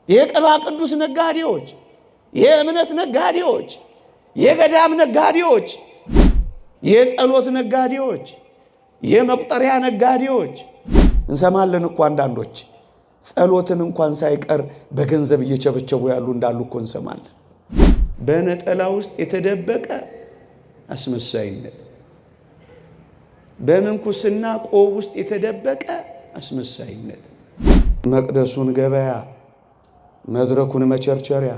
የቅባ ቅዱስ ነጋዴዎች፣ የእምነት ነጋዴዎች፣ የገዳም ነጋዴዎች፣ የጸሎት ነጋዴዎች፣ የመቁጠሪያ ነጋዴዎች እንሰማለን እኮ አንዳንዶች ጸሎትን እንኳን ሳይቀር በገንዘብ እየቸበቸቡ ያሉ እንዳሉ እኮ እንሰማለን። በነጠላ ውስጥ የተደበቀ አስመሳይነት፣ በምንኩስና ቆብ ውስጥ የተደበቀ አስመሳይነት፣ መቅደሱን ገበያ፣ መድረኩን መቸርቸሪያ፣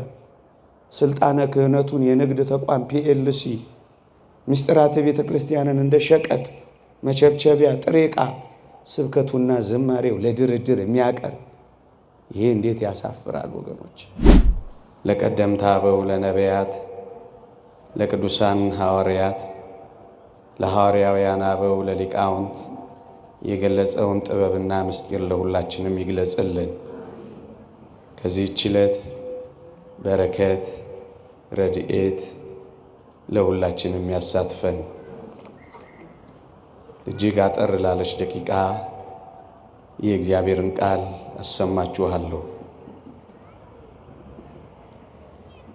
ስልጣነ ክህነቱን የንግድ ተቋም ፒኤልሲ፣ ምስጢራተ ቤተ ክርስቲያንን እንደ ሸቀጥ መቸብቸቢያ ጥሬ ዕቃ፣ ስብከቱና ዝማሬው ለድርድር የሚያቀርብ ይሄ እንዴት ያሳፍራል ወገኖች! ለቀደምት አበው ለነቢያት፣ ለቅዱሳን ሐዋርያት፣ ለሐዋርያውያን አበው ለሊቃውንት የገለጸውን ጥበብና ምስጢር ለሁላችንም ይግለጽልን። ከዚህች ዕለት በረከት ረድኤት ለሁላችንም ያሳትፈን። እጅግ አጠር ላለች ደቂቃ የእግዚአብሔርን ቃል አሰማችኋለሁ።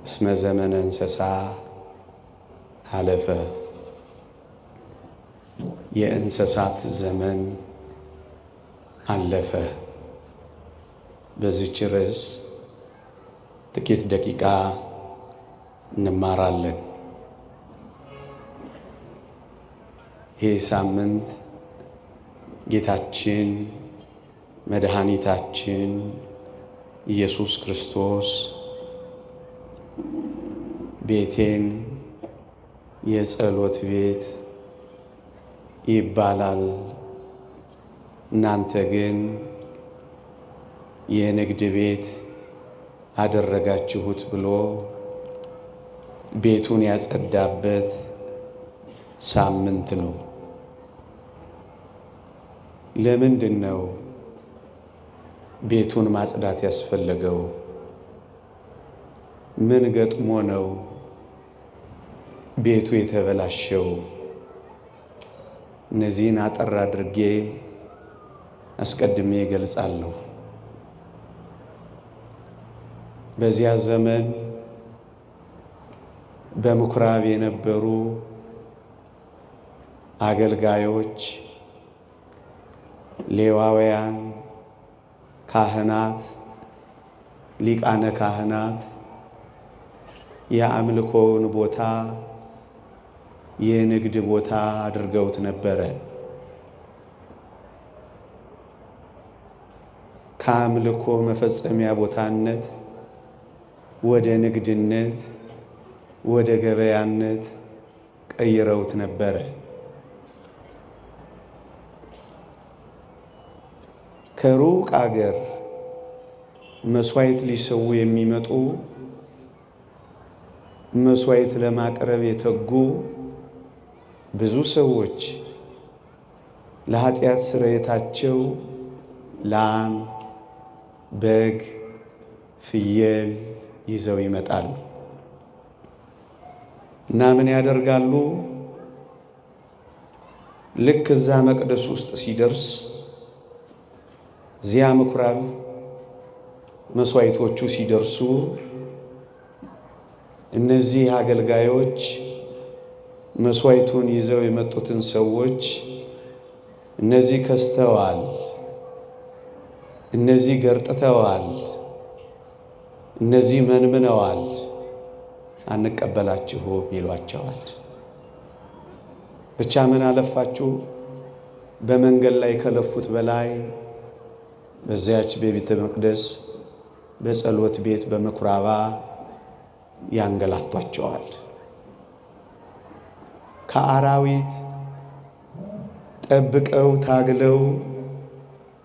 እስመ ዘመነ እንስሳ ሀለፈ፣ የእንስሳት ዘመን አለፈ። በዚህች ርዕስ ጥቂት ደቂቃ እንማራለን። ይህ ሳምንት ጌታችን መድኃኒታችን ኢየሱስ ክርስቶስ ቤቴን የጸሎት ቤት ይባላል፣ እናንተ ግን የንግድ ቤት አደረጋችሁት ብሎ ቤቱን ያጸዳበት ሳምንት ነው። ለምንድን ነው ቤቱን ማጽዳት ያስፈለገው? ምን ገጥሞ ነው ቤቱ የተበላሸው? እነዚህን አጠር አድርጌ አስቀድሜ እገልጻለሁ። በዚያ ዘመን በምኩራብ የነበሩ አገልጋዮች፣ ሌዋውያን፣ ካህናት፣ ሊቃነ ካህናት የአምልኮውን ቦታ የንግድ ቦታ አድርገውት ነበረ። ከአምልኮ መፈጸሚያ ቦታነት ወደ ንግድነት፣ ወደ ገበያነት ቀይረውት ነበረ። ከሩቅ አገር መስዋዕት ሊሰዉ የሚመጡ፣ መስዋዕት ለማቅረብ የተጉ ብዙ ሰዎች ለኃጢአት ስርየታቸው ላም፣ በግ፣ ፍየል ይዘው ይመጣሉ እና ምን ያደርጋሉ? ልክ እዛ መቅደስ ውስጥ ሲደርስ እዚያ ምኩራብ መስዋዕቶቹ ሲደርሱ እነዚህ አገልጋዮች መስዋዕቱን ይዘው የመጡትን ሰዎች እነዚህ ከስተዋል፣ እነዚህ ገርጥተዋል፣ እነዚህ መንምነዋል፣ አንቀበላችሁም ይሏቸዋል። ብቻ ምን አለፋችሁ በመንገድ ላይ ከለፉት በላይ በዚያች በቤተ መቅደስ በጸሎት ቤት በምኩራባ ያንገላቷቸዋል። ከአራዊት ጠብቀው ታግለው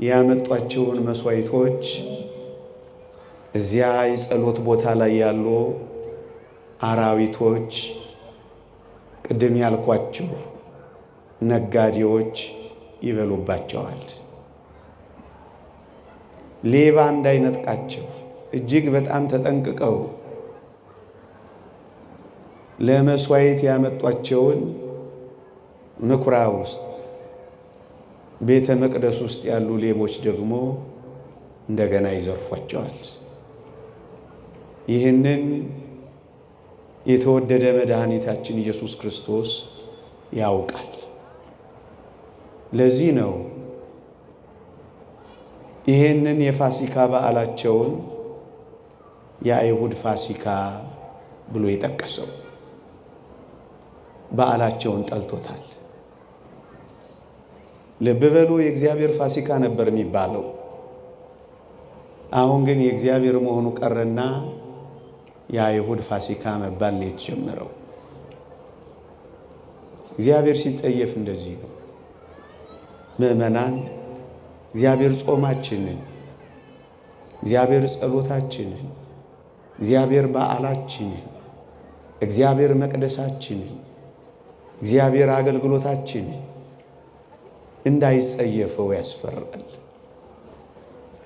ያመጧቸውን መስዋዕቶች እዚያ የጸሎት ቦታ ላይ ያሉ አራዊቶች፣ ቅድም ያልኳቸው ነጋዴዎች ይበሉባቸዋል። ሌባ እንዳይነጥቃቸው እጅግ በጣም ተጠንቅቀው ለመስዋዕት ያመጧቸውን ምኩራብ ውስጥ ቤተ መቅደስ ውስጥ ያሉ ሌቦች ደግሞ እንደገና ይዘርፏቸዋል። ይህንን የተወደደ መድኃኒታችን ኢየሱስ ክርስቶስ ያውቃል። ለዚህ ነው ይህንን የፋሲካ በዓላቸውን የአይሁድ ፋሲካ ብሎ የጠቀሰው። በዓላቸውን ጠልቶታል። ልብ በሉ፣ የእግዚአብሔር ፋሲካ ነበር የሚባለው። አሁን ግን የእግዚአብሔር መሆኑ ቀረና የአይሁድ ፋሲካ መባል ነው የተጀመረው። እግዚአብሔር ሲጸየፍ እንደዚህ ነው። ምእመናን እግዚአብሔር ጾማችንን፣ እግዚአብሔር ጸሎታችንን፣ እግዚአብሔር በዓላችንን፣ እግዚአብሔር መቅደሳችንን፣ እግዚአብሔር አገልግሎታችንን እንዳይጸየፈው ያስፈራል።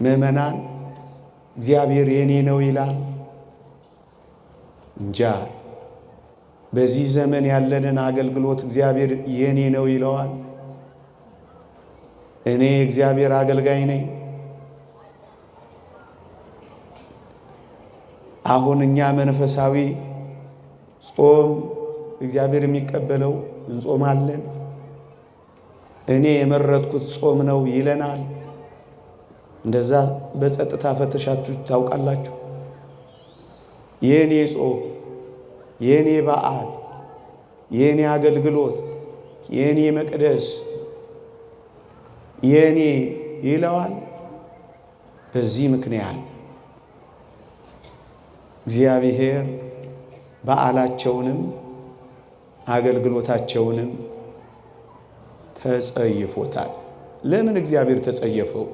ምእመናን እግዚአብሔር የኔ ነው ይላል እንጃ። በዚህ ዘመን ያለንን አገልግሎት እግዚአብሔር የኔ ነው ይለዋል? እኔ እግዚአብሔር አገልጋይ ነኝ? አሁን እኛ መንፈሳዊ ጾም እግዚአብሔር የሚቀበለው እንጾማለን። እኔ የመረጥኩት ጾም ነው ይለናል። እንደዛ በጸጥታ ፈተሻችሁ ታውቃላችሁ? የኔ ጾም፣ የኔ በዓል፣ የኔ አገልግሎት፣ የኔ መቅደስ የኔ ይለዋል። በዚህ ምክንያት እግዚአብሔር በዓላቸውንም አገልግሎታቸውንም ተጸይፎታል። ለምን እግዚአብሔር ተጸየፈው?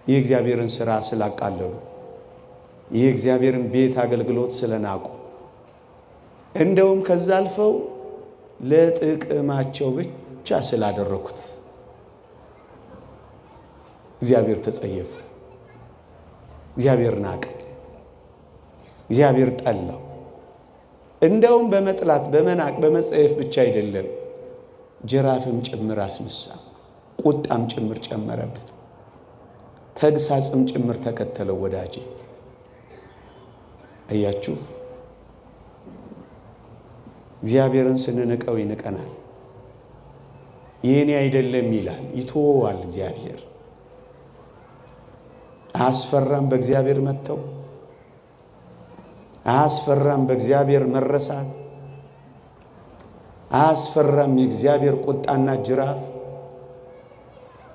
የእግዚአብሔርን ሥራ ስላቃለሉ፣ የእግዚአብሔርን ቤት አገልግሎት ስለናቁ፣ እንደውም ከዛ አልፈው ለጥቅማቸው ብቻ ስላደረኩት እግዚአብሔር ተጸየፈ። እግዚአብሔር ናቀ። እግዚአብሔር ጠላው። እንደውም በመጥላት በመናቅ በመጸየፍ ብቻ አይደለም፣ ጅራፍም ጭምር አስነሳ፣ ቁጣም ጭምር ጨመረበት፣ ተግሳጽም ጭምር ተከተለው። ወዳጄ አያችሁ፣ እግዚአብሔርን ስንንቀው ይንቀናል። የኔ አይደለም ይላል፣ ይተወዋል። እግዚአብሔር አያስፈራም? በእግዚአብሔር መተው አያስፈራም? በእግዚአብሔር መረሳት አያስፈራም? የእግዚአብሔር ቁጣና ጅራፍ።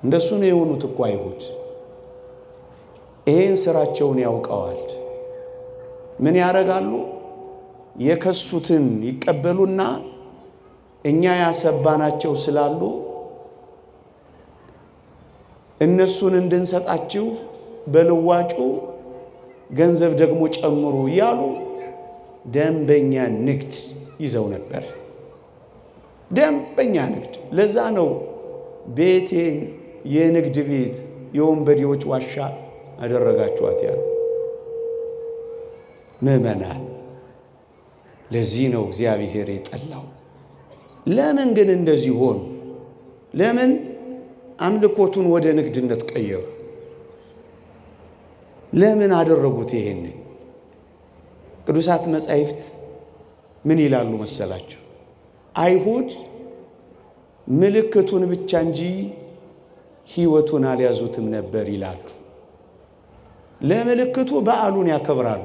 እንደሱ ነው የሆኑት እኮ አይሁድ። ይሄን ስራቸውን ያውቀዋል። ምን ያደርጋሉ? የከሱትን ይቀበሉና እኛ ያሰባናቸው ስላሉ እነሱን እንድንሰጣችሁ በልዋጩ ገንዘብ ደግሞ ጨምሩ እያሉ ደንበኛ ንግድ ይዘው ነበር። ደንበኛ ንግድ። ለዛ ነው ቤቴን የንግድ ቤት የወንበዴዎች ዋሻ አደረጋችኋት ያሉ። ምእመናን ለዚህ ነው እግዚአብሔር የጠላው። ለምን ግን እንደዚህ ሆኑ? ለምን አምልኮቱን ወደ ንግድነት ቀየሩ? ለምን አደረጉት ይሄንን? ቅዱሳት መጻሕፍት ምን ይላሉ መሰላችሁ? አይሁድ ምልክቱን ብቻ እንጂ ሕይወቱን አልያዙትም ነበር ይላሉ። ለምልክቱ በዓሉን ያከብራሉ።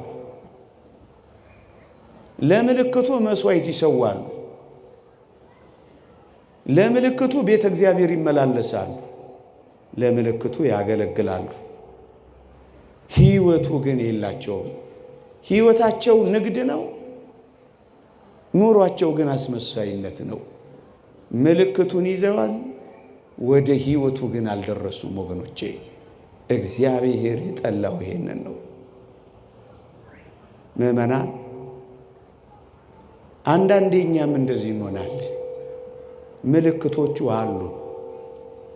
ለምልክቱ መስዋዕት ይሰዋሉ። ለምልክቱ ቤተ እግዚአብሔር ይመላለሳሉ። ለምልክቱ ያገለግላሉ። ሕይወቱ ግን የላቸውም። ሕይወታቸው ንግድ ነው። ኑሯቸው ግን አስመሳይነት ነው። ምልክቱን ይዘዋል፣ ወደ ሕይወቱ ግን አልደረሱም። ወገኖቼ እግዚአብሔር የጠላው ይሄንን ነው። ምእመናን አንዳንዴ እኛም እንደዚህ እንሆናለን። ምልክቶቹ አሉ፣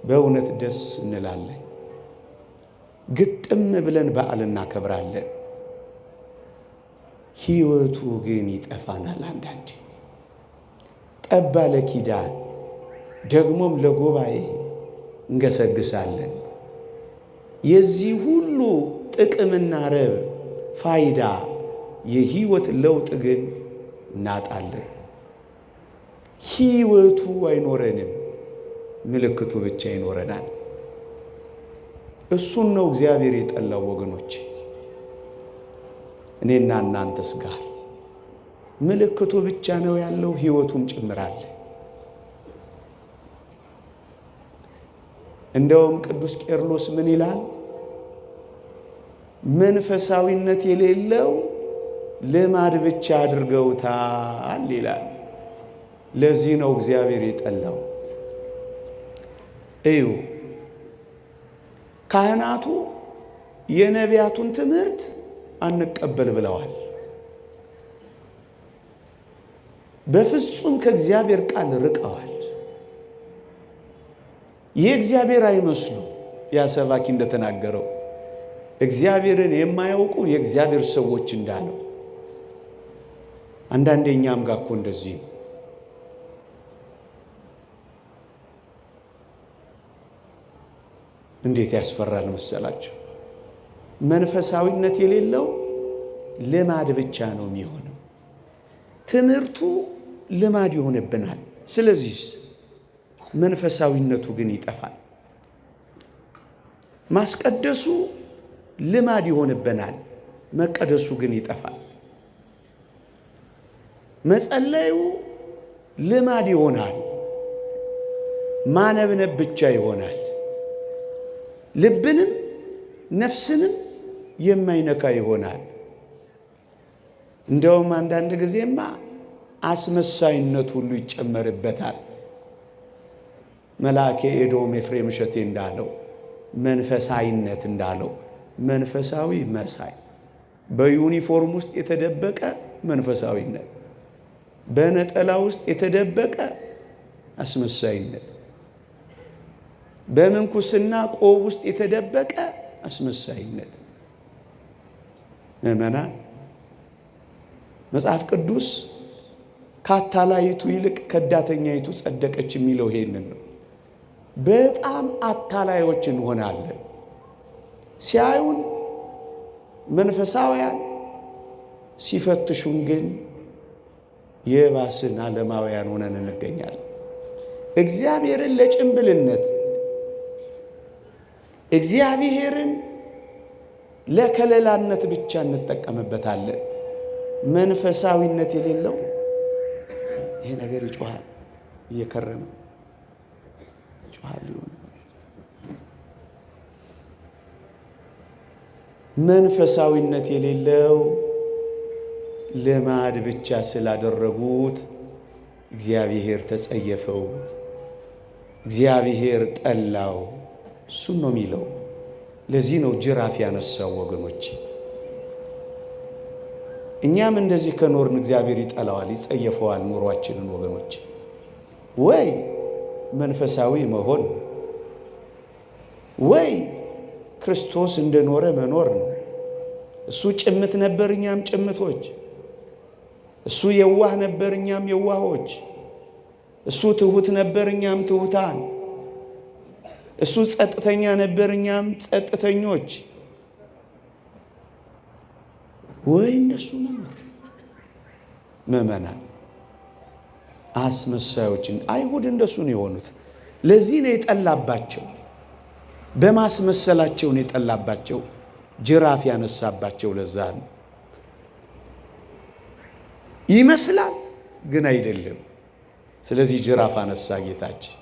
በእውነት ደስ እንላለን፣ ግጥም ብለን በዓል እናከብራለን። ሕይወቱ ግን ይጠፋናል። አንዳንዴ ጠባ ለኪዳን ደግሞም ለጉባኤ እንገሰግሳለን። የዚህ ሁሉ ጥቅምና ረብ ፋይዳ የህይወት ለውጥ ግን እናጣለን። ህይወቱ አይኖረንም፣ ምልክቱ ብቻ ይኖረናል። እሱን ነው እግዚአብሔር የጠላው ወገኖች። እኔና እናንተስ ጋር ምልክቱ ብቻ ነው ያለው፣ ህይወቱም ጭምራል። እንደውም ቅዱስ ቄርሎስ ምን ይላል? መንፈሳዊነት የሌለው ልማድ ብቻ አድርገውታል ይላል። ለዚህ ነው እግዚአብሔር የጠላው። እዩ፣ ካህናቱ የነቢያቱን ትምህርት አንቀበል ብለዋል። በፍጹም ከእግዚአብሔር ቃል ርቀዋል። የእግዚአብሔር አይመስሉ። ያ ሰባኪ እንደተናገረው እግዚአብሔርን የማያውቁ የእግዚአብሔር ሰዎች እንዳለው። አንዳንዴ እኛም ጋር እኮ እንደዚህ ነው። እንዴት ያስፈራል መሰላችሁ? መንፈሳዊነት የሌለው ልማድ ብቻ ነው የሚሆነው። ትምህርቱ ልማድ ይሆንብናል። ስለዚህ መንፈሳዊነቱ ግን ይጠፋል። ማስቀደሱ ልማድ ይሆንብናል፣ መቀደሱ ግን ይጠፋል። መጸለዩ ልማድ ይሆናል፣ ማነብነብ ብቻ ይሆናል። ልብንም ነፍስንም የማይነካ ይሆናል። እንደውም አንዳንድ ጊዜማ አስመሳይነት ሁሉ ይጨመርበታል። መልአከ ኤዶም ኤፍሬም እሸቴ እንዳለው መንፈሳዊነት እንዳለው መንፈሳዊ መሳይ፣ በዩኒፎርም ውስጥ የተደበቀ መንፈሳዊነት፣ በነጠላ ውስጥ የተደበቀ አስመሳይነት፣ በምንኩስና ቆብ ውስጥ የተደበቀ አስመሳይነት። ምእመናን፣ መጽሐፍ ቅዱስ ከአታላይቱ ይልቅ ከዳተኛይቱ ጸደቀች የሚለው ይሄንን ነው። በጣም አታላዮች እንሆናለን። ሲያዩን መንፈሳውያን፣ ሲፈትሹን ግን የባስን ዓለማውያን ሆነን እንገኛለን። እግዚአብሔርን ለጭምብልነት፣ እግዚአብሔርን ለከለላነት ብቻ እንጠቀምበታለን። መንፈሳዊነት የሌለው ይሄ ነገር ይጮሃል፣ እየከረመ ይጮሃል። መንፈሳዊነት የሌለው ልማድ ብቻ ስላደረጉት እግዚአብሔር ተጸየፈው፣ እግዚአብሔር ጠላው። እሱን ነው የሚለው። ለዚህ ነው ጅራፍ ያነሳው ወገኖች። እኛም እንደዚህ ከኖርን እግዚአብሔር ይጠላዋል፣ ይጸየፈዋል ኑሯችንን ወገኖች። ወይ መንፈሳዊ መሆን ወይ ክርስቶስ እንደኖረ መኖር ነው። እሱ ጭምት ነበር፣ እኛም ጭምቶች። እሱ የዋህ ነበር፣ እኛም የዋሆች። እሱ ትሁት ነበር፣ እኛም ትሁታን። እሱ ጸጥተኛ ነበር፣ እኛም ጸጥተኞች። ወይ እንደሱ መኖር። ምእመናን፣ አስመሳዮችን አይሁድ እንደሱ ነው የሆኑት። ለዚህ ነው የጠላባቸው፣ በማስመሰላቸው ነው የጠላባቸው፣ ጅራፍ ያነሳባቸው። ለዛ ነው። ይመስላል ግን አይደለም። ስለዚህ ጅራፍ አነሳ ጌታችን።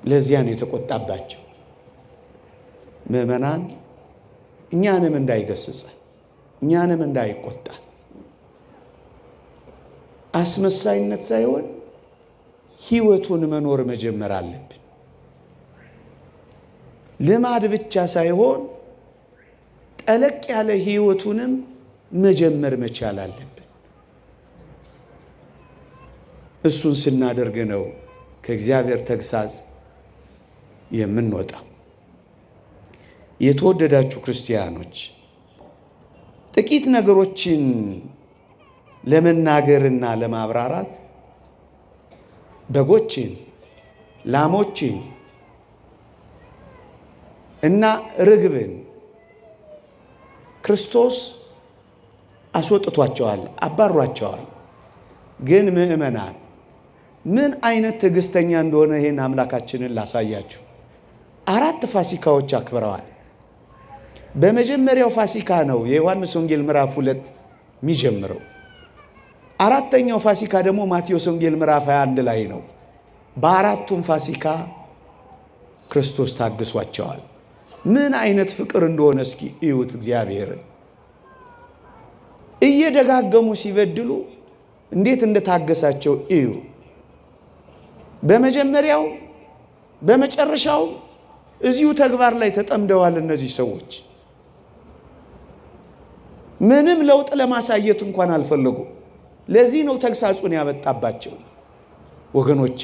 ለዚያ ነው የተቆጣባቸው። ምእመናን፣ እኛንም እንዳይገስጸን፣ እኛንም እንዳይቆጣ፣ አስመሳይነት ሳይሆን ሕይወቱን መኖር መጀመር አለብን። ልማድ ብቻ ሳይሆን ጠለቅ ያለ ሕይወቱንም መጀመር መቻል አለብን። እሱን ስናደርግ ነው ከእግዚአብሔር ተግሳጽ የምንወጣው። የተወደዳችሁ ክርስቲያኖች፣ ጥቂት ነገሮችን ለመናገርና ለማብራራት በጎችን፣ ላሞችን እና ርግብን ክርስቶስ አስወጥቷቸዋል፣ አባሯቸዋል። ግን ምእመናን ምን አይነት ትዕግስተኛ እንደሆነ ይሄን አምላካችንን ላሳያችሁ። 4 ፋሲካዎች አክብረዋል። በመጀመሪያው ፋሲካ ነው የዮሐንስ ወንጌል ምዕራፍ 2 የሚጀምረው። 4ኛው ፋሲካ ደግሞ ማቴዎስ ወንጌል ምዕራፍ 21 ላይ ነው። በ4ቱም ፋሲካ ክርስቶስ ታግሷቸዋል። ምን አይነት ፍቅር እንደሆነ እስኪ እዩት። እግዚአብሔርን እየደጋገሙ ሲበድሉ እንዴት እንደታገሳቸው እዩ። በመጀመሪያው በመጨረሻው እዚሁ ተግባር ላይ ተጠምደዋል እነዚህ ሰዎች። ምንም ለውጥ ለማሳየት እንኳን አልፈለጉ። ለዚህ ነው ተግሳጹን ያመጣባቸው። ወገኖቼ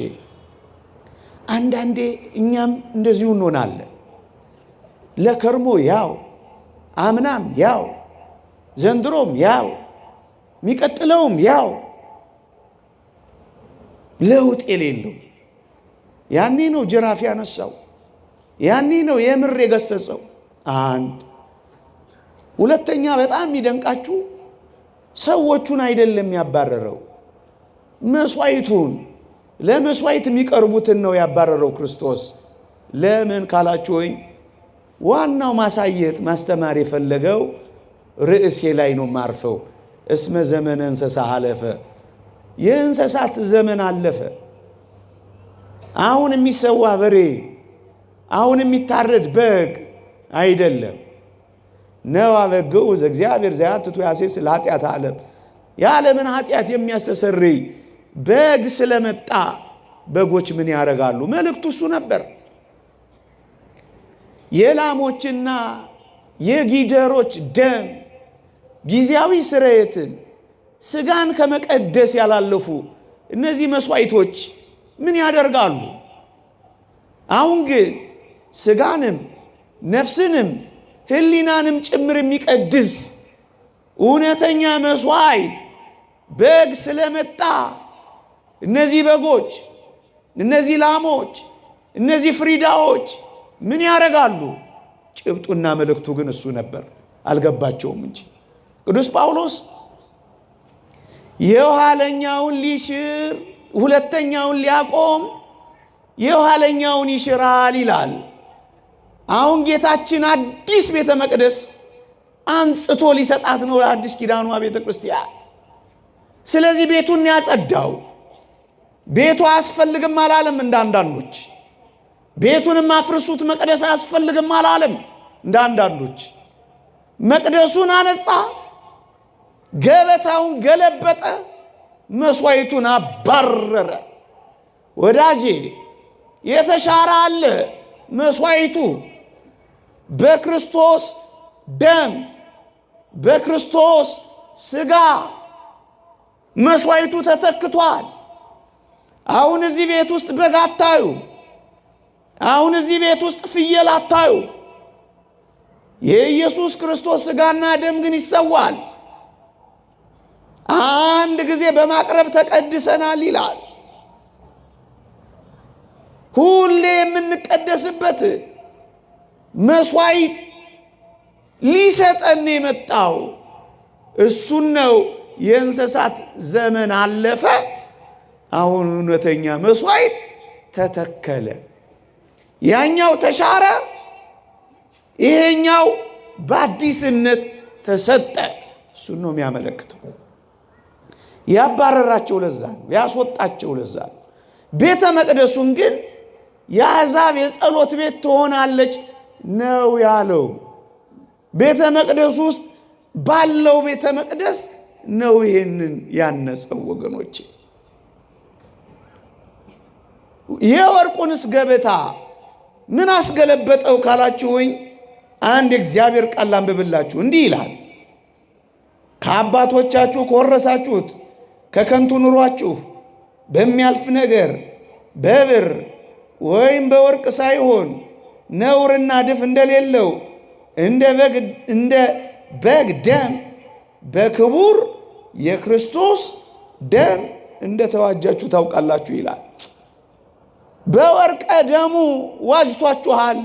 አንዳንዴ እኛም እንደዚሁ እንሆናለን። ለከርሞ ያው፣ አምናም ያው፣ ዘንድሮም ያው፣ የሚቀጥለውም ያው፣ ለውጥ የሌለው። ያኔ ነው ጅራፍ ያነሳው፣ ያኔ ነው የምር የገሰጸው። አንድ ሁለተኛ፣ በጣም የሚደንቃችሁ ሰዎቹን አይደለም ያባረረው፣ መስዋዕቱን፣ ለመስዋዕት የሚቀርቡትን ነው ያባረረው ክርስቶስ። ለምን ካላችሁ ወይ ዋናው ማሳየት ማስተማር የፈለገው ርዕሴ ላይ ነው ማርፈው። እስመ ዘመነ እንስሳ አለፈ፣ የእንስሳት ዘመን አለፈ። አሁን የሚሰዋ በሬ፣ አሁን የሚታረድ በግ አይደለም። ነዋ በግዑ ዘእግዚአብሔር ዘያትቱ ያሴስል ኃጢአተ ዓለም፣ የዓለምን ኃጢአት የሚያስተሰርይ በግ ስለመጣ በጎች ምን ያደርጋሉ? መልእክቱ እሱ ነበር። የላሞችና የጊደሮች ደም ጊዜያዊ ስርየትን ስጋን ከመቀደስ ያላለፉ እነዚህ መስዋዕቶች ምን ያደርጋሉ? አሁን ግን ስጋንም ነፍስንም ሕሊናንም ጭምር የሚቀድስ እውነተኛ መስዋዕት በግ ስለመጣ እነዚህ በጎች፣ እነዚህ ላሞች፣ እነዚህ ፍሪዳዎች ምን ያደርጋሉ? ጭብጡና መልእክቱ ግን እሱ ነበር። አልገባቸውም እንጂ ቅዱስ ጳውሎስ የኋለኛውን ሊሽር ሁለተኛውን ሊያቆም የኋለኛውን ይሽራል ይላል። አሁን ጌታችን አዲስ ቤተ መቅደስ አንጽቶ ሊሰጣት ነው ለአዲስ ኪዳኗ ቤተ ክርስቲያን። ስለዚህ ቤቱን ያጸዳው። ቤቱ አያስፈልግም አላለም እንደ አንዳንዶች። ቤቱንም አፍርሱት መቅደስ አያስፈልግም አላለም እንደ አንዳንዶች። መቅደሱን አነጻ፣ ገበታውን ገለበጠ፣ መስዋዕቱን አባረረ። ወዳጄ የተሻረ አለ መስዋዕቱ በክርስቶስ ደም በክርስቶስ ሥጋ መስዋዕቱ ተተክቷል። አሁን እዚህ ቤት ውስጥ በግ አታዩ። አሁን እዚህ ቤት ውስጥ ፍየል አታዩ። የኢየሱስ ክርስቶስ ሥጋና ደም ግን ይሰዋል። አንድ ጊዜ በማቅረብ ተቀድሰናል ይላል። ሁሌ የምንቀደስበት መስዋዕት ሊሰጠን የመጣው እሱን ነው። የእንስሳት ዘመን አለፈ፣ አሁን እውነተኛ መስዋዕት ተተከለ። ያኛው ተሻረ፣ ይሄኛው በአዲስነት ተሰጠ። እሱን ነው የሚያመለክተው። ያባረራቸው ለዛ ነው፣ ያስወጣቸው ለዛ ነው። ቤተ መቅደሱን ግን የአሕዛብ የጸሎት ቤት ትሆናለች ነው ያለው። ቤተ መቅደሱ ውስጥ ባለው ቤተ መቅደስ ነው ይሄንን ያነጸው። ወገኖቼ የወርቁንስ ገበታ ምን አስገለበጠው ካላችሁኝ፣ አንድ እግዚአብሔር ቃል አንብብላችሁ እንዲህ ይላል። ከአባቶቻችሁ ከወረሳችሁት ከከንቱ ኑሯችሁ በሚያልፍ ነገር በብር ወይም በወርቅ ሳይሆን ነውርና ድፍ እንደሌለው እንደ በግ ደም በክቡር የክርስቶስ ደም እንደተዋጃችሁ ታውቃላችሁ ይላል። በወርቀ ደሙ ዋጅቷችኋል።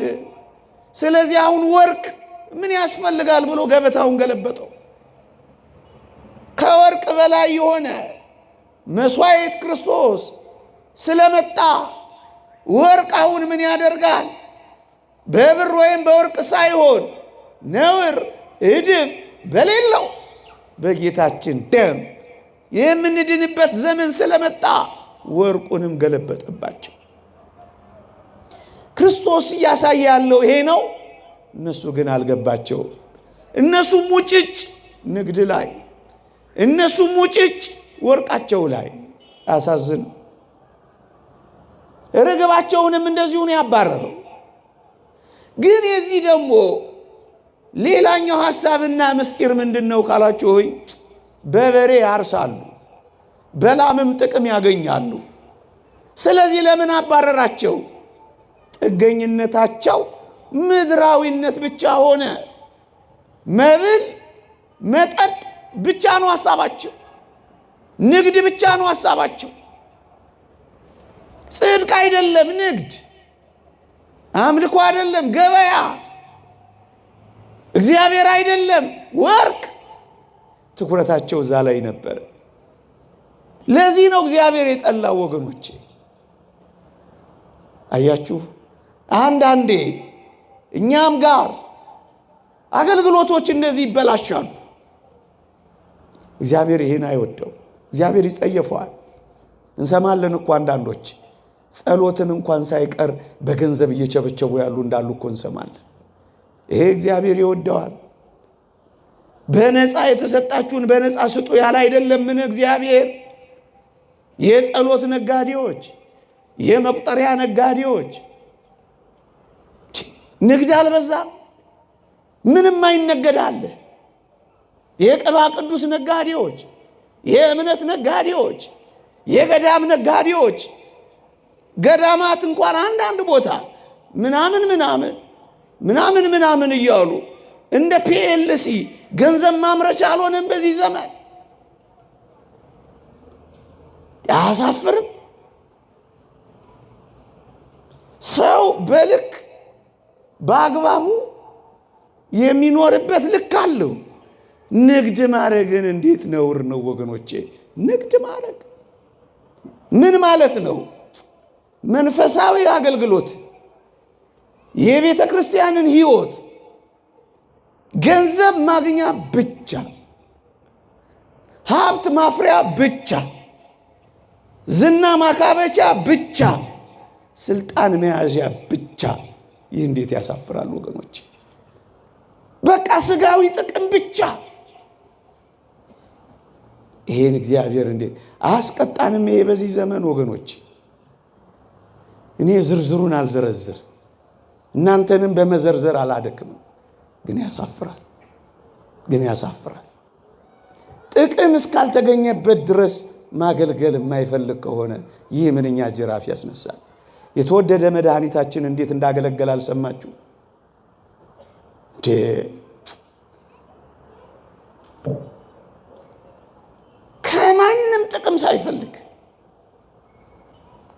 ስለዚህ አሁን ወርቅ ምን ያስፈልጋል ብሎ ገበታውን ገለበጠው። ከወርቅ በላይ የሆነ መስዋዕት ክርስቶስ ስለመጣ ወርቅ አሁን ምን ያደርጋል? በብር ወይም በወርቅ ሳይሆን ነውር እድፍ በሌለው በጌታችን ደም የምንድንበት ዘመን ስለመጣ ወርቁንም ገለበጠባቸው። ክርስቶስ እያሳየ ያለው ይሄ ነው። እነሱ ግን አልገባቸው። እነሱ ሙጭጭ ንግድ ላይ፣ እነሱ ሙጭጭ ወርቃቸው ላይ አሳዝን። ርግባቸውንም እንደዚሁ ነው ያባረረው። ግን የዚህ ደግሞ ሌላኛው ሐሳብና ምስጢር ምንድነው ካላችሁ ሆይ በበሬ ያርሳሉ፣ በላምም ጥቅም ያገኛሉ። ስለዚህ ለምን አባረራቸው? ጥገኝነታቸው ምድራዊነት ብቻ ሆነ። መብል መጠጥ ብቻ ነው ሐሳባቸው። ንግድ ብቻ ነው ሐሳባቸው። ጽድቅ አይደለም ንግድ፣ አምልኮ አይደለም ገበያ፣ እግዚአብሔር አይደለም ወርቅ። ትኩረታቸው እዛ ላይ ነበር። ለዚህ ነው እግዚአብሔር የጠላው ወገኖቼ። አያችሁ፣ አንዳንዴ እኛም ጋር አገልግሎቶች እንደዚህ ይበላሻሉ። እግዚአብሔር ይሄን አይወደው፣ እግዚአብሔር ይጸየፈዋል። እንሰማለን እኮ አንዳንዶች ጸሎትን እንኳን ሳይቀር በገንዘብ እየቸበቸቡ ያሉ እንዳሉ እኮ እንሰማለን። ይሄ እግዚአብሔር ይወደዋል። በነፃ የተሰጣችሁን በነፃ ስጡ ያለ አይደለምን እግዚአብሔር? የጸሎት ነጋዴዎች፣ የመቁጠሪያ ነጋዴዎች ንግድ አልበዛም? ምንም አይነገዳል። የቅባ ቅዱስ ነጋዴዎች፣ የእምነት ነጋዴዎች፣ የገዳም ነጋዴዎች፣ ገዳማት እንኳን አንዳንድ ቦታ ምናምን እያሉ እንደ ፒኤልሲ ገንዘብ ማምረቻ አልሆነም በዚህ ዘመን። አያሳፍርም? ሰው በልክ በአግባቡ የሚኖርበት ልክ አለው። ንግድ ማድረግን እንዴት ነውር ነው ወገኖቼ! ንግድ ማድረግ ምን ማለት ነው? መንፈሳዊ አገልግሎት፣ የቤተ ክርስቲያንን ሕይወት ገንዘብ ማግኛ ብቻ፣ ሀብት ማፍሪያ ብቻ፣ ዝና ማካበቻ ብቻ፣ ስልጣን መያዣ ብቻ። ይህ እንዴት ያሳፍራል ወገኖች! በቃ ስጋዊ ጥቅም ብቻ። ይሄን እግዚአብሔር እንዴት አያስቀጣንም? ይሄ በዚህ ዘመን ወገኖች፣ እኔ ዝርዝሩን አልዘረዝር፣ እናንተንም በመዘርዘር አላደክምም። ግን ያሳፍራል፣ ግን ያሳፍራል። ጥቅም እስካልተገኘበት ድረስ ማገልገል የማይፈልግ ከሆነ ይህ ምንኛ ጅራፍ ያስነሳል። የተወደደ መድኃኒታችን እንዴት እንዳገለገለ አልሰማችሁ? ከማንም ጥቅም ሳይፈልግ፣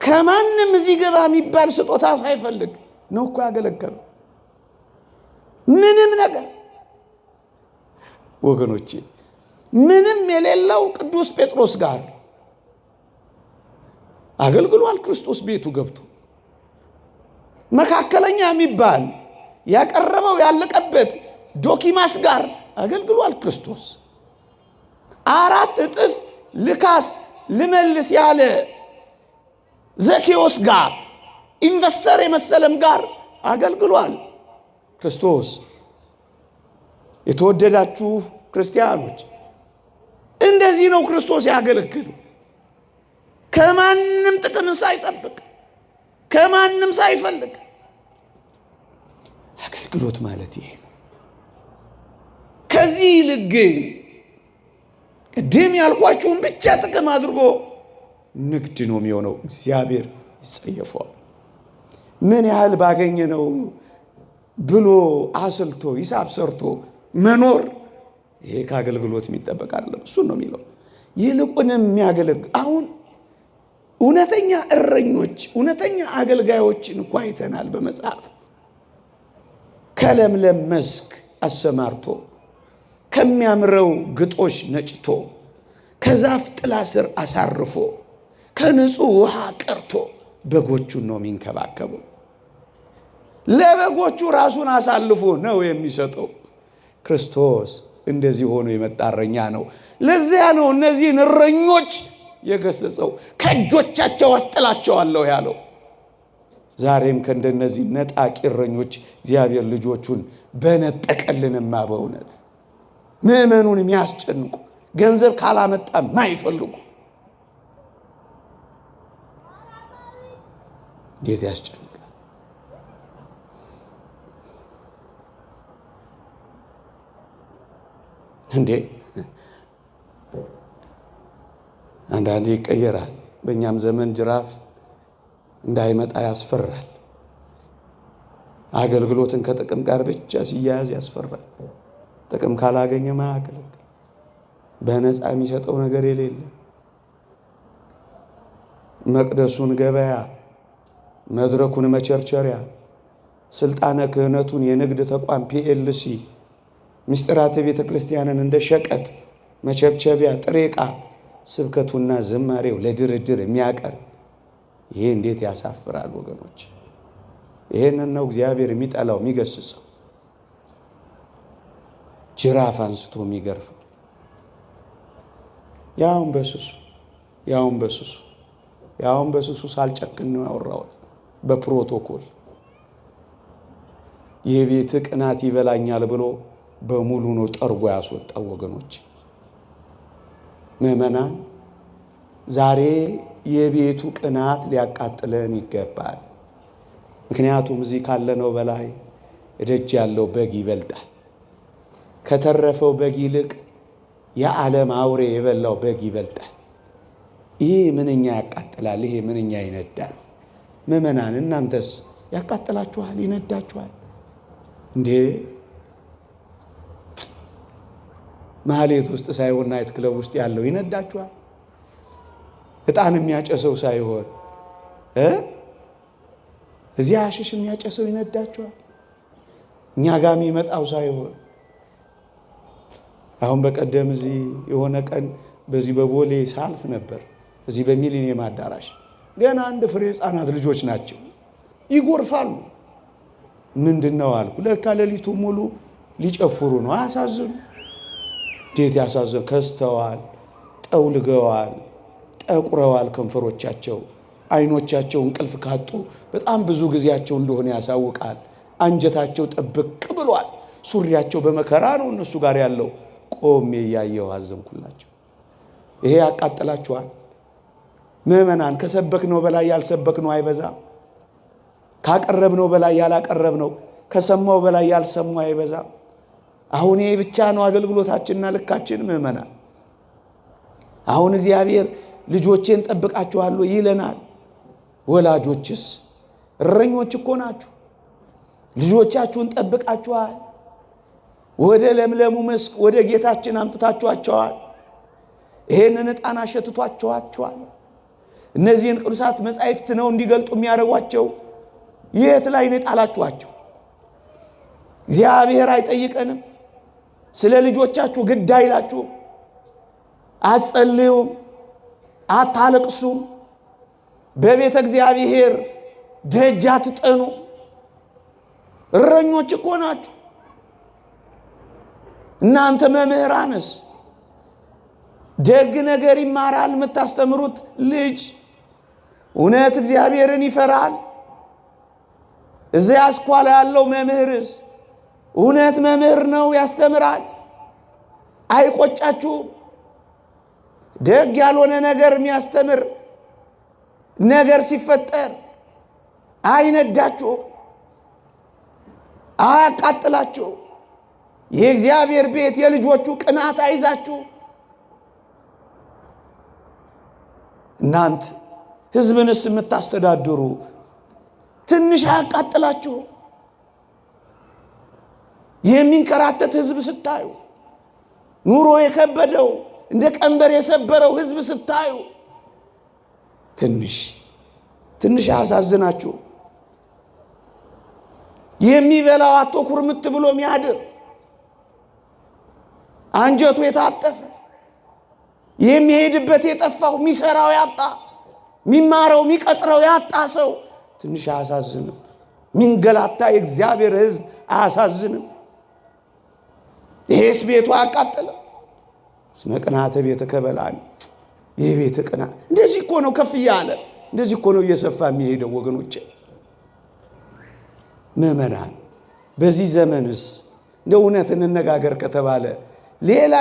ከማንም እዚህ ገባ የሚባል ስጦታ ሳይፈልግ ነው እኮ ያገለገለው። ምንም ነገር ወገኖቼ፣ ምንም የሌለው ቅዱስ ጴጥሮስ ጋር አገልግሏል። ክርስቶስ ቤቱ ገብቶ መካከለኛ የሚባል ያቀረበው ያለቀበት ዶኪማስ ጋር አገልግሏል ክርስቶስ። 4 እጥፍ ልካስ ልመልስ ያለ ዘኬዎስ ጋር፣ ኢንቨስተር የመሰለም ጋር አገልግሏል ክርስቶስ። የተወደዳችሁ ክርስቲያኖች፣ እንደዚህ ነው ክርስቶስ ያገለግሉ። ከማንም ጥቅም ሳይጠብቅ፣ ከማንም ሳይፈልግ አገልግሎት ማለት ይሄ ነው። ከዚህ ይልቅ ግን ቅድም ያልኳችሁን ብቻ ጥቅም አድርጎ ንግድ ነው የሚሆነው። እግዚአብሔር ይጸየፈዋል። ምን ያህል ባገኘ ነው ብሎ አስልቶ ሂሳብ ሰርቶ መኖር፣ ይሄ ከአገልግሎት የሚጠበቅ አይደለም። እሱን ነው የሚለው። ይልቁንም የሚያገለግል አሁን እውነተኛ እረኞች፣ እውነተኛ አገልጋዮችን እኮ አይተናል በመጽሐፍ። ከለምለም መስክ አሰማርቶ ከሚያምረው ግጦሽ ነጭቶ ከዛፍ ጥላ ስር አሳርፎ ከንጹህ ውሃ ቀርቶ በጎቹን ነው የሚንከባከበው። ለበጎቹ ራሱን አሳልፎ ነው የሚሰጠው። ክርስቶስ እንደዚህ ሆኖ የመጣ እረኛ ነው። ለዚያ ነው እነዚህን እረኞች የገሰጸው፣ ከእጆቻቸው አስጥላቸዋለሁ ያለው። ዛሬም ከእንደነዚህ ነጣቂ እረኞች እግዚአብሔር ልጆቹን በነጠቀልንማ በእውነት ምእመኑን የሚያስጨንቁ ገንዘብ ካላመጣ ማይፈልጉ እንዴት ያስጨንቃል እንዴ! አንዳንዴ ይቀየራል። በእኛም ዘመን ጅራፍ እንዳይመጣ ያስፈራል። አገልግሎትን ከጥቅም ጋር ብቻ ሲያያዝ ያስፈራል። ጥቅም ካላገኘ ማያገለግል፣ በነፃ የሚሰጠው ነገር የሌለ፣ መቅደሱን ገበያ፣ መድረኩን መቸርቸሪያ፣ ስልጣነ ክህነቱን የንግድ ተቋም ፒኤልሲ፣ ምስጢራተ ቤተ ክርስቲያንን እንደ ሸቀጥ መቸብቸቢያ ጥሬ ዕቃ፣ ስብከቱና ዝማሬው ለድርድር የሚያቀርብ ይሄ እንዴት ያሳፍራል ወገኖች! ይሄንን ነው እግዚአብሔር የሚጠላው የሚገስጸው። ጅራፍ አንስቶ የሚገርፈው ያውን በስሱ ሳልጨክን ነው ያወራሁት። በፕሮቶኮል የቤት ቅናት ይበላኛል ብሎ በሙሉ ነው ጠርጎ ያስወጣው ወገኖች። ምእመናን ዛሬ የቤቱ ቅናት ሊያቃጥለን ይገባል። ምክንያቱም እዚህ ካለነው በላይ እደጅ ያለው በግ ይበልጣል። ከተረፈው በግ ይልቅ የዓለም አውሬ የበላው በግ ይበልጣል። ይሄ ምንኛ ያቃጥላል! ይሄ ምንኛ ይነዳል! ምእመናን እናንተስ ያቃጥላችኋል? ይነዳችኋል እንዴ? ማህሌት ውስጥ ሳይሆን ናይት ክለብ ውስጥ ያለው ይነዳችኋል? ዕጣን የሚያጨሰው ሳይሆን እዚያ አሽሽ የሚያጨሰው ይነዳችኋል? እኛ ጋር የሚመጣው ሳይሆን አሁን በቀደም እዚህ የሆነ ቀን በዚህ በቦሌ ሳልፍ ነበር። እዚህ በሚሊኒየም አዳራሽ ገና አንድ ፍሬ ሕፃናት ልጆች ናቸው፣ ይጎርፋሉ። ምንድነው አልኩ። ለካ ሌሊቱ ሙሉ ሊጨፍሩ ነው። አያሳዝኑ? እንዴት ያሳዝኑ! ከስተዋል፣ ጠውልገዋል፣ ጠቁረዋል። ከንፈሮቻቸው፣ አይኖቻቸው እንቅልፍ ካጡ በጣም ብዙ ጊዜያቸው እንደሆነ ያሳውቃል። አንጀታቸው ጥብቅ ብሏል። ሱሪያቸው በመከራ ነው እነሱ ጋር ያለው። ቆሜ እያየሁ አዘንኩላቸው። ይሄ ያቃጥላችኋል? ምእመናን ከሰበክነው በላይ ያልሰበክነው አይበዛም? ካቀረብነው በላይ ያላቀረብነው፣ ከሰማው በላይ ያልሰማው አይበዛም? አሁን ይሄ ብቻ ነው አገልግሎታችንና ልካችን ምእመናን? አሁን እግዚአብሔር ልጆቼን ጠብቃችኋለሁ ይለናል። ወላጆችስ እረኞች እኮ ናችሁ። ልጆቻችሁን ጠብቃችኋል። ወደ ለምለሙ መስክ ወደ ጌታችን አምጥታችኋቸዋል። ይሄንን ዕጣን አሸትቷቸዋል። እነዚህን ቅዱሳት መጻሕፍት ነው እንዲገልጡ የሚያደርጓቸው። የት ላይ ነው የጣላችኋቸው? እግዚአብሔር አይጠይቀንም? ስለ ልጆቻችሁ ግድ አይላችሁም? አትጸልዩም? አታለቅሱም? በቤተ እግዚአብሔር ደጅ አትጠኑ? እረኞች እኮ ናችሁ። እናንተ መምህራንስ ደግ ነገር ይማራል የምታስተምሩት ልጅ? እውነት እግዚአብሔርን ይፈራል? እዚያ አስኳላ ያለው መምህርስ እውነት መምህር ነው ያስተምራል? አይቆጫችሁም? ደግ ያልሆነ ነገር የሚያስተምር ነገር ሲፈጠር አይነዳችሁም? አያቃጥላችሁ? የእግዚአብሔር ቤት የልጆቹ ቅናት አይዛችሁ? እናንተ ሕዝብንስ የምታስተዳድሩ ትንሽ አያቃጥላችሁ? የሚንከራተት ሕዝብ ስታዩ፣ ኑሮ የከበደው እንደ ቀንበር የሰበረው ሕዝብ ስታዩ ትንሽ አያሳዝናችሁ? የሚበላው አቶ ኩርምት ብሎ የሚያድር አንጀቱ የታጠፈ የሚሄድበት የጠፋው የሚሰራው ያጣ የሚማረው የሚቀጥረው ያጣ ሰው ትንሽ አያሳዝንም? ሚንገላታ የእግዚአብሔር ሕዝብ አያሳዝንም? ይሄስ ቤቱ አቃጠለ። እስመ ቅንዓተ ቤትከ በልዓኒ፣ ይህ ቤት ቅናት እንደዚህ እኮ ነው ከፍ እያለ እንደዚህ እኮ ነው እየሰፋ የሚሄደው ወገኖቼ። ምእመናን በዚህ ዘመንስ እንደ እውነት እንነጋገር ከተባለ ሌላ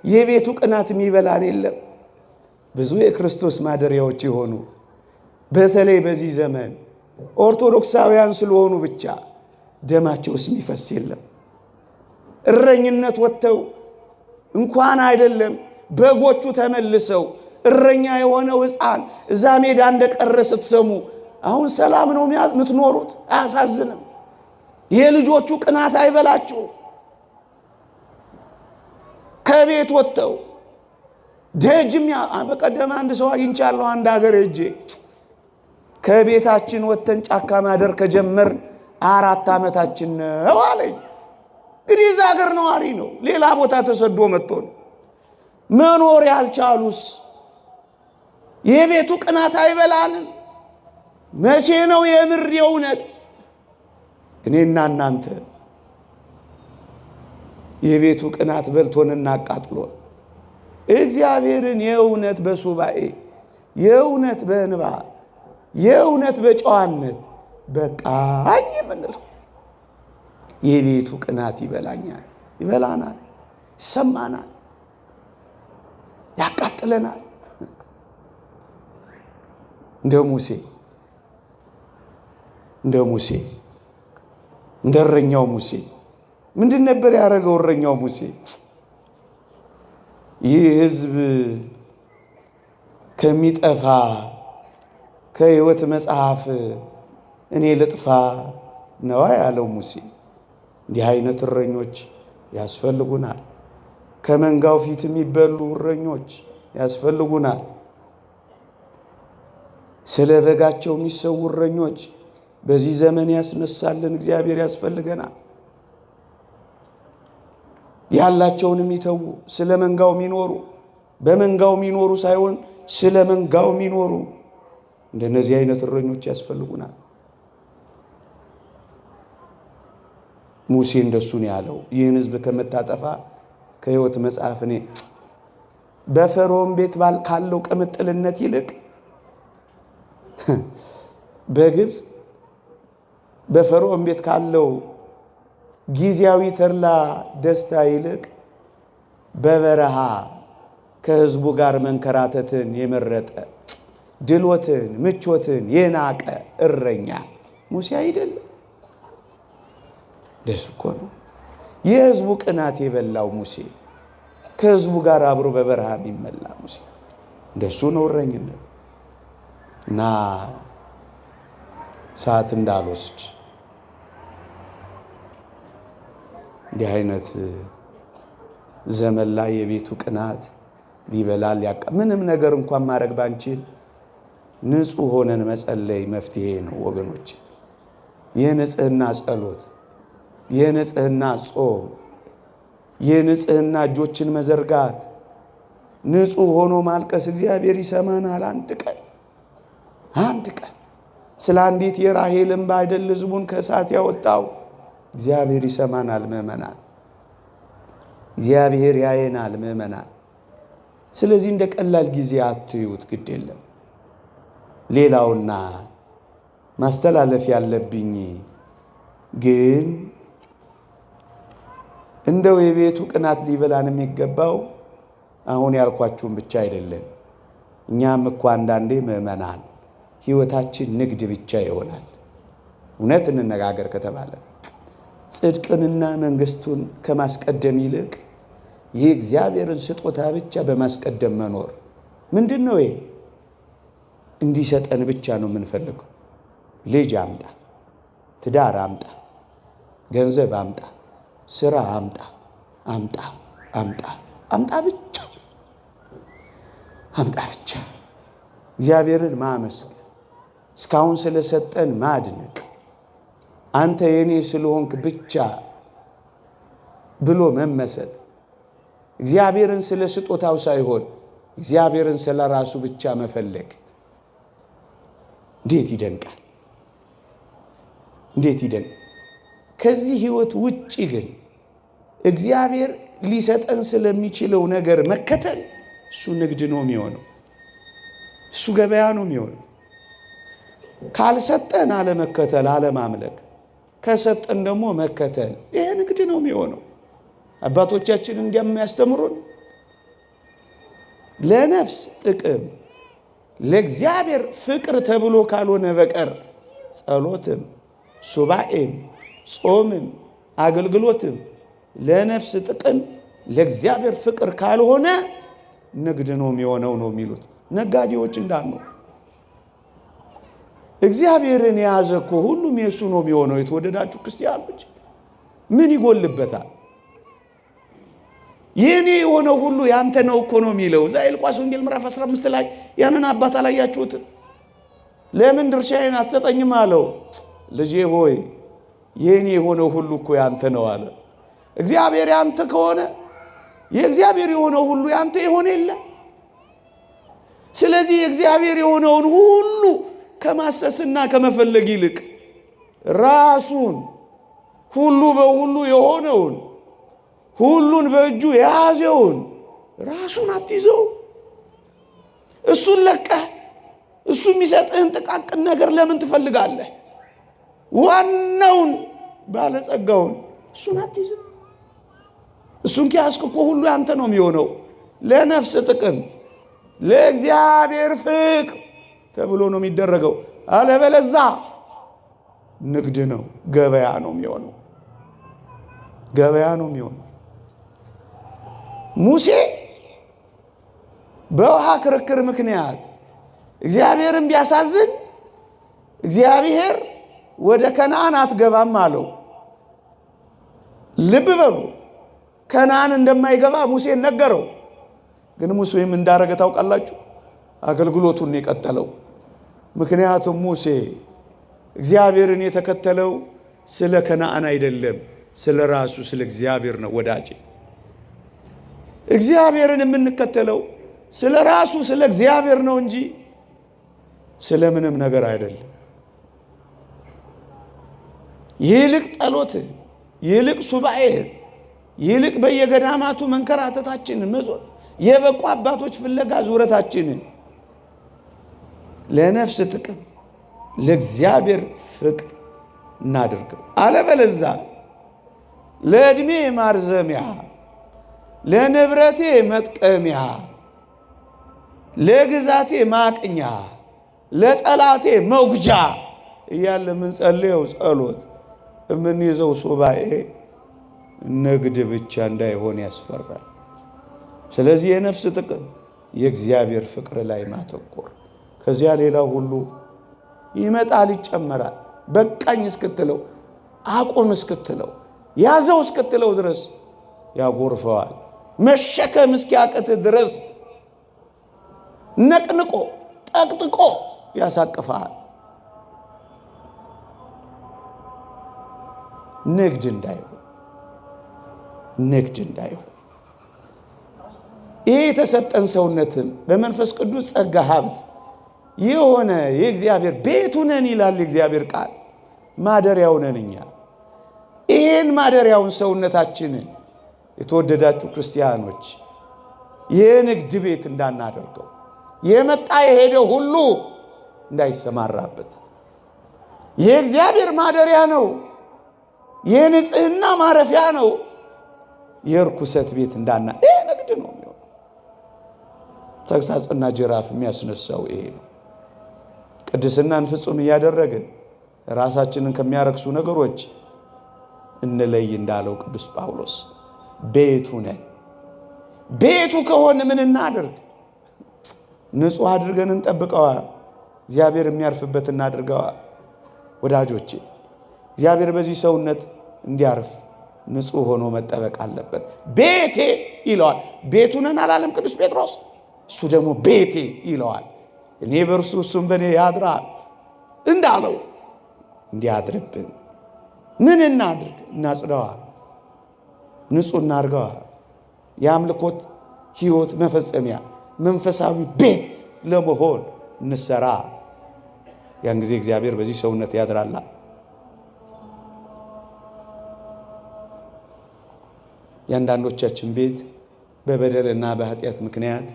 የቤቱ ቅናት የሚበላን የለም። ብዙ የክርስቶስ ማደሪያዎች የሆኑ በተለይ በዚህ ዘመን ኦርቶዶክሳውያን ስለሆኑ ብቻ ደማቸውስ የሚፈስ የለም። እረኝነት ወጥተው እንኳን አይደለም በጎቹ ተመልሰው እረኛ የሆነው ሕፃን እዛ ሜዳ እንደቀረ ስትሰሙ አሁን ሰላም ነው የምትኖሩት? አያሳዝንም? የልጆቹ ቅናት አይበላችሁ? ከቤት ወጥተው ደጅም በቀደም አንድ ሰው አግኝቻለሁ። አንድ ሀገር ሄጄ ከቤታችን ወጥተን ጫካ ማደር ከጀመር 4 ዓመታችን ነው አለኝ። እንግዲህ እዛ ሀገር ነዋሪ ነው፣ ሌላ ቦታ ተሰዶ መጥቶ መኖር ያልቻሉስ የቤቱ ቅናት አይበላንም? መቼ ነው የምር የእውነት እኔና እናንተ የቤቱ ቅናት በልቶንና አቃጥሎን እግዚአብሔርን የእውነት በሱባኤ የእውነት በእንባ የእውነት በጨዋነት በቃኝ የምንለው? የቤቱ ቅናት ይበላኛል፣ ይበላናል፣ ይሰማናል፣ ያቃጥለናል። እንደ ሙሴ እንደ እረኛው ሙሴ ምንድን ነበር ያደረገው? እረኛው ሙሴ ይህ ሕዝብ ከሚጠፋ ከሕይወት መጽሐፍ እኔ ልጥፋ ነዋ ያለው ሙሴ። እንዲህ አይነት እረኞች ያስፈልጉናል። ከመንጋው ፊት የሚበሉ እረኞች ያስፈልጉናል። ስለ በጋቸው የሚሰዉ እረኞች በዚህ ዘመን ያስነሳልን እግዚአብሔር ያስፈልገናል። ያላቸውን የሚተዉ ስለ መንጋው የሚኖሩ በመንጋው የሚኖሩ ሳይሆን ስለ መንጋው የሚኖሩ እንደነዚህ አይነት እረኞች ያስፈልጉናል። ሙሴ እንደሱ ነው ያለው። ይህን ሕዝብ ከመታጠፋ ከሕይወት መጽሐፍ እኔ በፈርዖን ቤት ካለው ቅምጥልነት ይልቅ በግብፅ በፈርዖን ቤት ካለው ጊዜያዊ ተድላ ደስታ ይልቅ በበረሃ ከሕዝቡ ጋር መንከራተትን የመረጠ ድሎትን ምቾትን የናቀ እረኛ ሙሴ አይደለም? ደስ እኮ ነው። የሕዝቡ ቅናት የበላው ሙሴ፣ ከሕዝቡ ጋር አብሮ በበረሃ የሚመላ ሙሴ እንደሱ ነው እረኝነት። እና ሰዓት እንዳልወስድ እንዲህ አይነት ዘመን ላይ የቤቱ ቅናት ሊበላል ምንም ነገር እንኳን ማድረግ ባንችል ንጹህ ሆነን መጸለይ መፍትሄ ነው ወገኖች። የንጽህና ጸሎት፣ የንጽህና ጾም፣ የንጽህና እጆችን መዘርጋት፣ ንጹህ ሆኖ ማልቀስ እግዚአብሔር ይሰማናል። አንድ ቀን ስለ አንዲት የራሔል እንባ አይደል ሕዝቡን ከእሳት ያወጣው? እግዚአብሔር ይሰማናል ምእመናን፣ እግዚአብሔር ያየናል ምእመናን። ስለዚህ እንደ ቀላል ጊዜ አትዩት፣ ግድ የለም። ሌላውና ማስተላለፍ ያለብኝ ግን እንደው የቤቱ ቅናት ሊበላን የሚገባው አሁን ያልኳችሁን ብቻ አይደለም። እኛም እኮ አንዳንዴ ምእመናን ሕይወታችን ንግድ ብቻ ይሆናል። እውነት እንነጋገር ከተባለ ጽድቅንና መንግሥቱን ከማስቀደም ይልቅ የእግዚአብሔርን ስጦታ ብቻ በማስቀደም መኖር ምንድን ነው? ይሄ እንዲሰጠን ብቻ ነው የምንፈልገው። ልጅ አምጣ፣ ትዳር አምጣ፣ ገንዘብ አምጣ፣ ስራ አምጣ፣ አምጣ አምጣ አምጣ ብቻ አምጣ ብቻ። እግዚአብሔርን ማመስገን፣ እስካሁን ስለሰጠን ማድነቅ፣ አንተ የኔ ስለሆንክ ብቻ ብሎ መመሰጥ፣ እግዚአብሔርን ስለ ስጦታው ሳይሆን እግዚአብሔርን ስለ ራሱ ብቻ መፈለግ እንዴት ይደንቃል! እንዴት ይደንቃል! ከዚህ ህይወት ውጪ ግን እግዚአብሔር ሊሰጠን ስለሚችለው ነገር መከተል እሱ ንግድ ነው የሚሆነው። እሱ ገበያ ነው የሚሆነው። ካልሰጠን አለመከተል፣ አለማምለክ፣ ከሰጠን ደግሞ መከተል፣ ይሄ ንግድ ነው የሚሆነው። አባቶቻችን እንደሚያስተምሩን ለነፍስ ጥቅም ለእግዚአብሔር ፍቅር ተብሎ ካልሆነ በቀር ጸሎትም ሱባኤም ጾምም አገልግሎትም ለነፍስ ጥቅም ለእግዚአብሔር ፍቅር ካልሆነ ንግድ ነው የሚሆነው ነው የሚሉት ነጋዴዎች እንዳሉ። እግዚአብሔርን የያዘ እኮ ሁሉም የሱ ነው የሚሆነው። የተወደዳችሁ ክርስቲያኖች ምን ይጎልበታል? የኔ የሆነው ሁሉ ያንተ ነው እኮ ነው የሚለው። እዛ ሉቃስ ወንጌል ምዕራፍ 15 ላይ ያንን አባት አላያችሁት? ለምን ድርሻዬን አትሰጠኝም አለው። ልጄ ሆይ የኔ የሆነው ሁሉ እኮ ያንተ ነው አለ። እግዚአብሔር ያንተ ከሆነ የእግዚአብሔር የሆነው ሁሉ ያንተ የሆነ የለ። ስለዚህ የእግዚአብሔር የሆነውን ሁሉ ከማሰስና ከመፈለግ ይልቅ ራሱን ሁሉ በሁሉ የሆነውን ሁሉን በእጁ የያዘውን ራሱን አትይዘው። እሱን ለቀህ እሱ የሚሰጥህን ጥቃቅን ነገር ለምን ትፈልጋለህ? ዋናውን ባለጸጋውን እሱን አትይዘው። እሱን ከያዝክ እኮ ሁሉ ያንተ ነው የሚሆነው። ለነፍስ ጥቅም ለእግዚአብሔር ፍቅር ተብሎ ነው የሚደረገው። አለበለዛ ንግድ ነው፣ ገበያ ነው የሚሆነው። ገበያ ነው የሚሆነው። ሙሴ በውሃ ክርክር ምክንያት እግዚአብሔርን ቢያሳዝን እግዚአብሔር ወደ ከነዓን አትገባም አለው። ልብ በሉ፣ ከነዓን እንደማይገባ ሙሴን ነገረው። ግን ሙሴም እንዳረገ ታውቃላችሁ? አገልግሎቱን የቀጠለው። ምክንያቱም ሙሴ እግዚአብሔርን የተከተለው ስለ ከነዓን አይደለም፣ ስለ ራሱ ስለ እግዚአብሔር ነው። ወዳጄ እግዚአብሔርን የምንከተለው ስለ ራሱ ስለ እግዚአብሔር ነው እንጂ ስለ ምንም ነገር አይደለም። ይልቅ ጸሎት፣ ይልቅ ሱባኤ፣ ይልቅ በየገዳማቱ መንከራተታችንን መዞር፣ የበቁ አባቶች ፍለጋ ዙረታችንን ለነፍስ ጥቅም ለእግዚአብሔር ፍቅር እናድርገው። አለበለዛ ለዕድሜ ማርዘሚያ፣ ለንብረቴ መጥቀሚያ፣ ለግዛቴ ማቅኛ፣ ለጠላቴ መጉጃ እያለ የምንጸልየው ጸሎት የምንይዘው ሱባኤ ንግድ ብቻ እንዳይሆን ያስፈራል። ስለዚህ የነፍስ ጥቅም የእግዚአብሔር ፍቅር ላይ ማተኮር፣ ከዚያ ሌላው ሁሉ ይመጣል፣ ይጨመራል። በቃኝ እስክትለው፣ አቁም እስክትለው፣ ያዘው እስክትለው ድረስ ያጎርፈዋል። መሸከም እስኪያቅት ድረስ ነቅንቆ ጠቅጥቆ ያሳቅፋል። ንግድ እንዳይሆን፣ ንግድ እንዳይሆን ይህ የተሰጠን ሰውነትን በመንፈስ ቅዱስ ጸጋ ሀብት የሆነ የእግዚአብሔር ቤቱ ነን ይላል የእግዚአብሔር ቃል። ማደሪያው ነን እኛ። ይህን ማደሪያውን ሰውነታችንን የተወደዳችሁ ክርስቲያኖች የንግድ ቤት እንዳናደርገው፣ የመጣ የሄደ ሁሉ እንዳይሰማራበት። የእግዚአብሔር ማደሪያ ነው፣ የንጽህና ማረፊያ ነው። የርኩሰት ቤት እንዳና ይህ ንግድ ነው የሚሆነው። ተግሳጽና ጅራፍ የሚያስነሳው ይሄ ነው። ቅድስናን ፍጹም እያደረግን ራሳችንን ከሚያረክሱ ነገሮች እንለይ እንዳለው ቅዱስ ጳውሎስ ቤቱ ነን። ቤቱ ከሆነ ምን እናድርግ? ንጹሕ አድርገን እንጠብቀዋ። እግዚአብሔር የሚያርፍበት እናድርገዋ። ወዳጆቼ እግዚአብሔር በዚህ ሰውነት እንዲያርፍ ንጹሕ ሆኖ መጠበቅ አለበት። ቤቴ ይለዋል። ቤቱ ነን አላለም ቅዱስ ጴጥሮስ? እሱ ደግሞ ቤቴ ይለዋል። እኔ በእርሱ እሱም በእኔ ያድራል እንዳለው እንዲያድርብን ምን እናድርግ? እናጽደዋ፣ ንጹሕ እናርገዋ። የአምልኮት ሕይወት መፈጸሚያ መንፈሳዊ ቤት ለመሆን እንሰራ። ያን ጊዜ እግዚአብሔር በዚህ ሰውነት ያድራላ። የአንዳንዶቻችን ቤት በበደልና በኃጢአት ምክንያት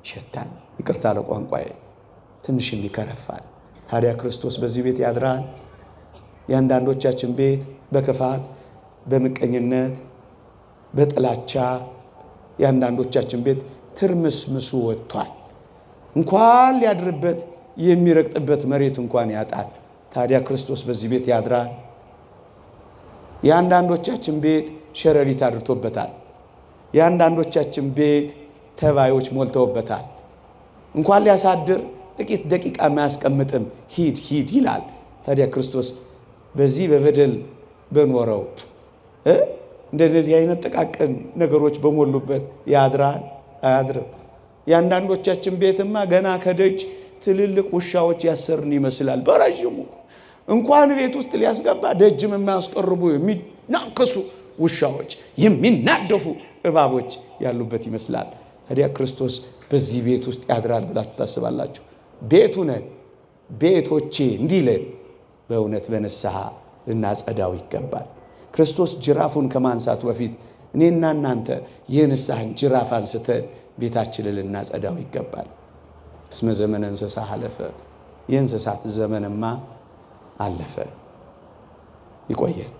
ይሸታል። ይቅርታ ለቋንቋዬ ትንሽም ይከረፋል። ታዲያ ክርስቶስ በዚህ ቤት ያድራል። የአንዳንዶቻችን ቤት በክፋት፣ በምቀኝነት፣ በጥላቻ የአንዳንዶቻችን ቤት ትርምስምሱ ወጥቷል። እንኳን ሊያድርበት የሚረግጥበት መሬት እንኳን ያጣል። ታዲያ ክርስቶስ በዚህ ቤት ያድራል። የአንዳንዶቻችን ቤት ሸረሪት አድርቶበታል። የአንዳንዶቻችን ቤት ተባዮች ሞልተውበታል። እንኳን ሊያሳድር ጥቂት ደቂቃ የማያስቀምጥም ሂድ ሂድ ይላል። ታዲያ ክርስቶስ በዚህ በበደል በኖረው እንደነዚህ አይነት ጥቃቅን ነገሮች በሞሉበት ያድራል? አያድርም። የአንዳንዶቻችን ቤትማ ገና ከደጅ ትልልቅ ውሻዎች ያሰርን ይመስላል። በረዥሙ እንኳን ቤት ውስጥ ሊያስገባ ደጅም የማያስቀርቡ የሚናከሱ ውሻዎች፣ የሚናደፉ እባቦች ያሉበት ይመስላል። ታዲያ ክርስቶስ በዚህ ቤት ውስጥ ያድራል ብላችሁ ታስባላችሁ? ቤቱ ነን ቤቶቼ እንዲለን በእውነት በንስሐ ልናጸዳው ይገባል። ክርስቶስ ጅራፉን ከማንሳቱ በፊት እኔና እናንተ የንስሐን ጅራፍ አንስተን ቤታችንን ልናጸዳው ይገባል። እስመ ዘመነ እንስሳ አለፈ፣ የእንስሳት ዘመንማ አለፈ። ይቆየን።